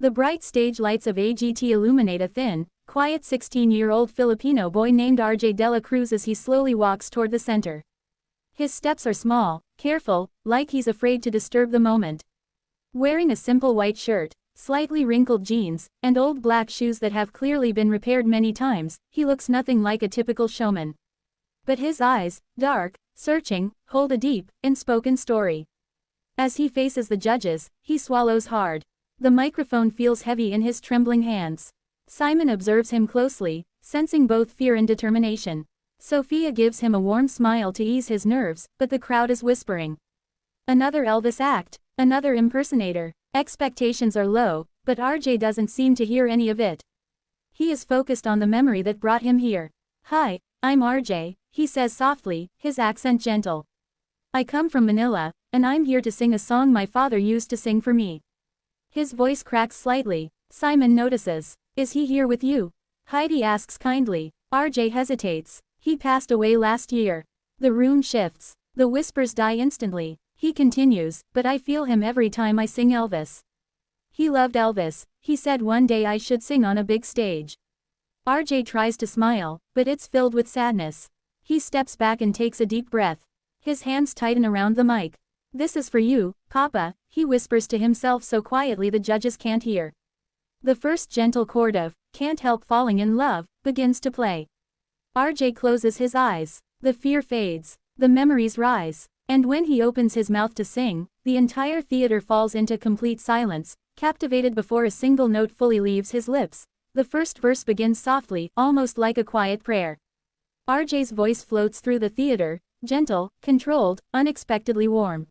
The bright stage lights of AGT illuminate a thin, quiet 16-year-old Filipino boy named RJ de la Cruz as he slowly walks toward the center. His steps are small, careful, like he's afraid to disturb the moment. Wearing a simple white shirt, slightly wrinkled jeans, and old black shoes that have clearly been repaired many times, he looks nothing like a typical showman. But his eyes, dark, searching, hold a deep, unspoken story. As he faces the judges, he swallows hard. The microphone feels heavy in his trembling hands. Simon observes him closely, sensing both fear and determination. Sophia gives him a warm smile to ease his nerves, but the crowd is whispering. Another Elvis act, another impersonator. Expectations are low, but RJ doesn't seem to hear any of it. He is focused on the memory that brought him here. "Hi, I'm RJ, he says softly, his accent gentle. "I come from Manila, and I'm here to sing a song my father used to sing for me." His voice cracks slightly. Simon notices. "Is he here with you?" Heidi asks kindly. RJ hesitates. "He passed away last year." The room shifts. The whispers die instantly. He continues, "But I feel him every time I sing Elvis. He loved Elvis, he said one day I should sing on a big stage." RJ tries to smile, but it's filled with sadness. He steps back and takes a deep breath. His hands tighten around the mic. "This is for you, Papa," he whispers to himself so quietly the judges can't hear. The first gentle chord of "Can't Help Falling in Love" begins to play. RJ closes his eyes. The fear fades. The memories rise. And when he opens his mouth to sing, the entire theater falls into complete silence, captivated before a single note fully leaves his lips. The first verse begins softly, almost like a quiet prayer. RJ's voice floats through the theater, gentle, controlled, unexpectedly warm.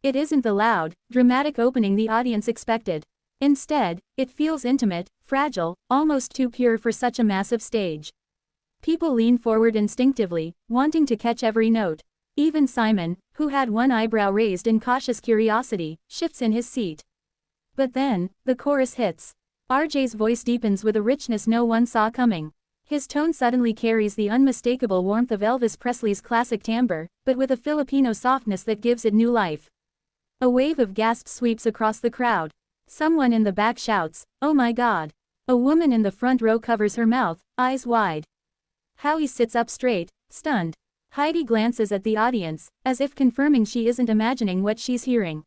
It isn't the loud, dramatic opening the audience expected. Instead, it feels intimate, fragile, almost too pure for such a massive stage. People lean forward instinctively, wanting to catch every note. Even Simon, who had one eyebrow raised in cautious curiosity, shifts in his seat. But then, the chorus hits. RJ's voice deepens with a richness no one saw coming. His tone suddenly carries the unmistakable warmth of Elvis Presley's classic timbre, but with a Filipino softness that gives it new life. A wave of gasps sweeps across the crowd. Someone in the back shouts, "Oh my God!" A woman in the front row covers her mouth, eyes wide. Howie sits up straight, stunned. Heidi glances at the audience, as if confirming she isn't imagining what she's hearing.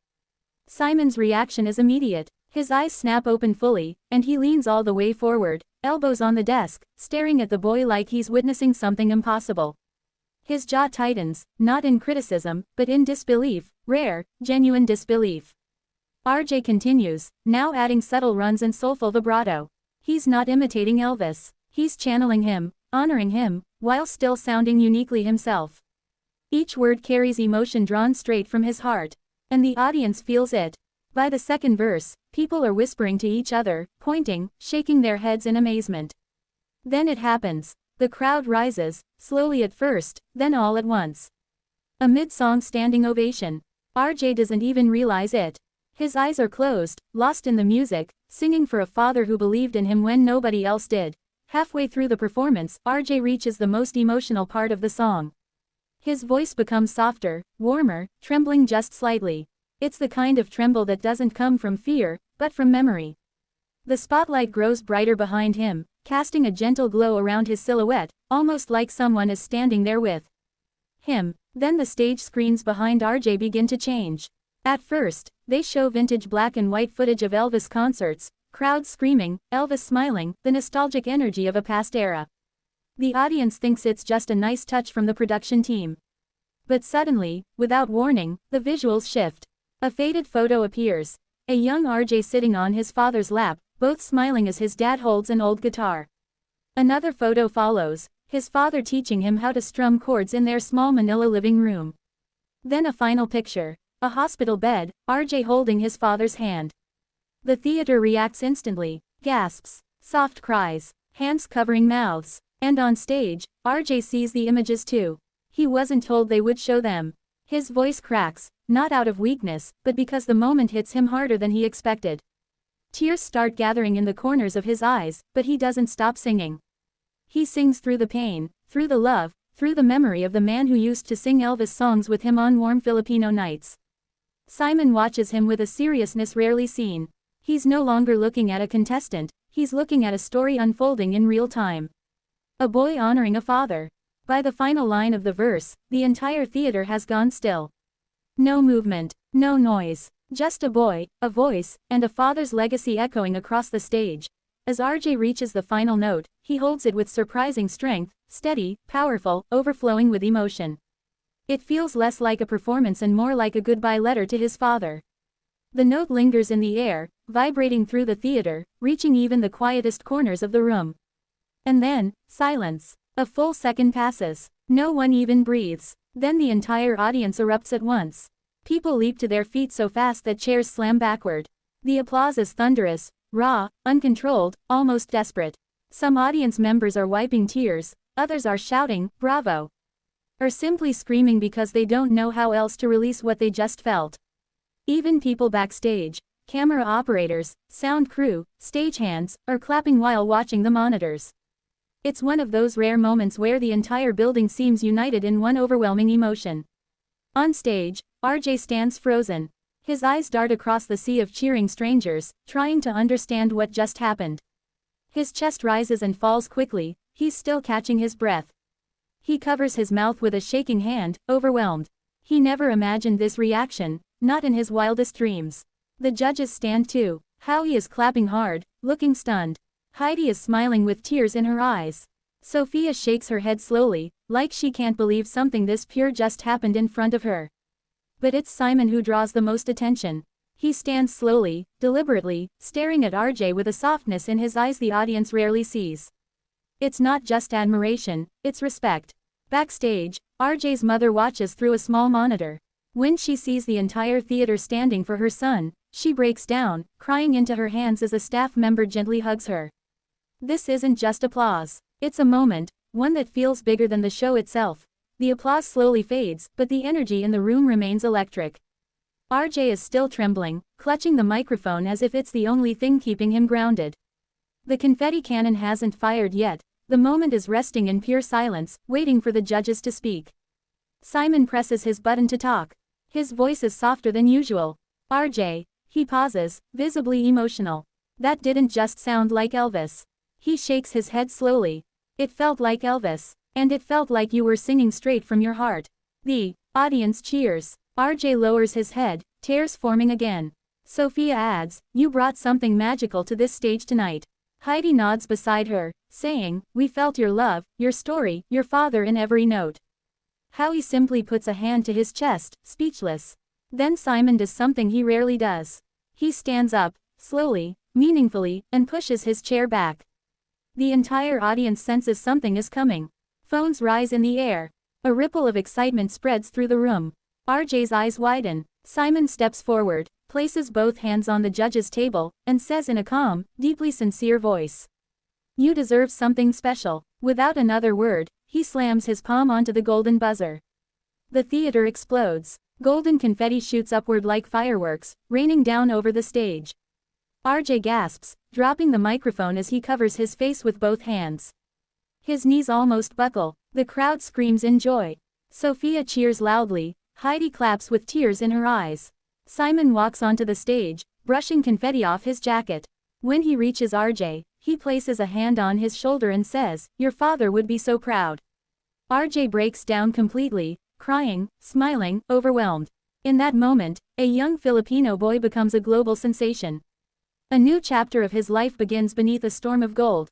Simon's reaction is immediate. His eyes snap open fully, and he leans all the way forward, elbows on the desk, staring at the boy like he's witnessing something impossible. His jaw tightens, not in criticism, but in disbelief, rare, genuine disbelief. RJ continues, now adding subtle runs and soulful vibrato. He's not imitating Elvis. He's channeling him, honoring him, while still sounding uniquely himself. Each word carries emotion drawn straight from his heart. And the audience feels it. By the second verse, people are whispering to each other, pointing, shaking their heads in amazement. Then it happens. The crowd rises, slowly at first, then all at once. A mid-song standing ovation. RJ doesn't even realize it. His eyes are closed, lost in the music, singing for a father who believed in him when nobody else did. Halfway through the performance, RJ reaches the most emotional part of the song. His voice becomes softer, warmer, trembling just slightly. It's the kind of tremble that doesn't come from fear, but from memory. The spotlight grows brighter behind him, casting a gentle glow around his silhouette, almost like someone is standing there with him. Then the stage screens behind RJ begin to change. At first, they show vintage black and white footage of Elvis concerts, crowds screaming, Elvis smiling, the nostalgic energy of a past era. The audience thinks it's just a nice touch from the production team. But suddenly, without warning, the visuals shift. A faded photo appears. A young RJ sitting on his father's lap, both smiling as his dad holds an old guitar. Another photo follows, his father teaching him how to strum chords in their small Manila living room. Then a final picture. A hospital bed, RJ holding his father's hand. The theater reacts instantly, gasps, soft cries, hands covering mouths. And on stage, RJ sees the images too. He wasn't told they would show them. His voice cracks, not out of weakness, but because the moment hits him harder than he expected. Tears start gathering in the corners of his eyes, but he doesn't stop singing. He sings through the pain, through the love, through the memory of the man who used to sing Elvis songs with him on warm Filipino nights. Simon watches him with a seriousness rarely seen. He's no longer looking at a contestant, he's looking at a story unfolding in real time. A boy honoring a father. By the final line of the verse, the entire theater has gone still. No movement, no noise, just a boy, a voice, and a father's legacy echoing across the stage. As RJ reaches the final note, he holds it with surprising strength, steady, powerful, overflowing with emotion. It feels less like a performance and more like a goodbye letter to his father. The note lingers in the air, vibrating through the theater, reaching even the quietest corners of the room. And then, silence. A full second passes. No one even breathes. Then the entire audience erupts at once. People leap to their feet so fast that chairs slam backward. The applause is thunderous, raw, uncontrolled, almost desperate. Some audience members are wiping tears, others are shouting, "Bravo!" or simply screaming because they don't know how else to release what they just felt. Even people backstage, camera operators, sound crew, stagehands, are clapping while watching the monitors. It's one of those rare moments where the entire building seems united in one overwhelming emotion. On stage, RJ stands frozen. His eyes dart across the sea of cheering strangers, trying to understand what just happened. His chest rises and falls quickly, he's still catching his breath. He covers his mouth with a shaking hand, overwhelmed. He never imagined this reaction, not in his wildest dreams. The judges stand too. Howie is clapping hard, looking stunned. Heidi is smiling with tears in her eyes. Sophia shakes her head slowly, like she can't believe something this pure just happened in front of her. But it's Simon who draws the most attention. He stands slowly, deliberately, staring at RJ with a softness in his eyes the audience rarely sees. It's not just admiration, it's respect. Backstage, RJ's mother watches through a small monitor. When she sees the entire theater standing for her son, she breaks down, crying into her hands as a staff member gently hugs her. This isn't just applause. It's a moment, one that feels bigger than the show itself. The applause slowly fades, but the energy in the room remains electric. RJ is still trembling, clutching the microphone as if it's the only thing keeping him grounded. The confetti cannon hasn't fired yet. The moment is resting in pure silence, waiting for the judges to speak. Simon presses his button to talk. His voice is softer than usual. RJ. He pauses, visibly emotional. That didn't just sound like Elvis. He shakes his head slowly. It felt like Elvis. And it felt like you were singing straight from your heart. The audience cheers. RJ lowers his head, tears forming again. Sophia adds, "You brought something magical to this stage tonight." Heidi nods beside her, saying, "We felt your love, your story, your father in every note." Howie simply puts a hand to his chest, speechless. Then Simon does something he rarely does. He stands up, slowly, meaningfully, and pushes his chair back. The entire audience senses something is coming. Phones rise in the air. A ripple of excitement spreads through the room. RJ's eyes widen. Simon steps forward, places both hands on the judge's table, and says in a calm, deeply sincere voice, "You deserve something special." Without another word, he slams his palm onto the golden buzzer. The theater explodes. Golden confetti shoots upward like fireworks, raining down over the stage. RJ gasps, dropping the microphone as he covers his face with both hands. His knees almost buckle. The crowd screams in joy. Sophia cheers loudly. Heidi claps with tears in her eyes. Simon walks onto the stage, brushing confetti off his jacket. When he reaches RJ, he places a hand on his shoulder and says, "Your father would be so proud." RJ breaks down completely, crying, smiling, overwhelmed. In that moment, a young Filipino boy becomes a global sensation. A new chapter of his life begins beneath a storm of gold.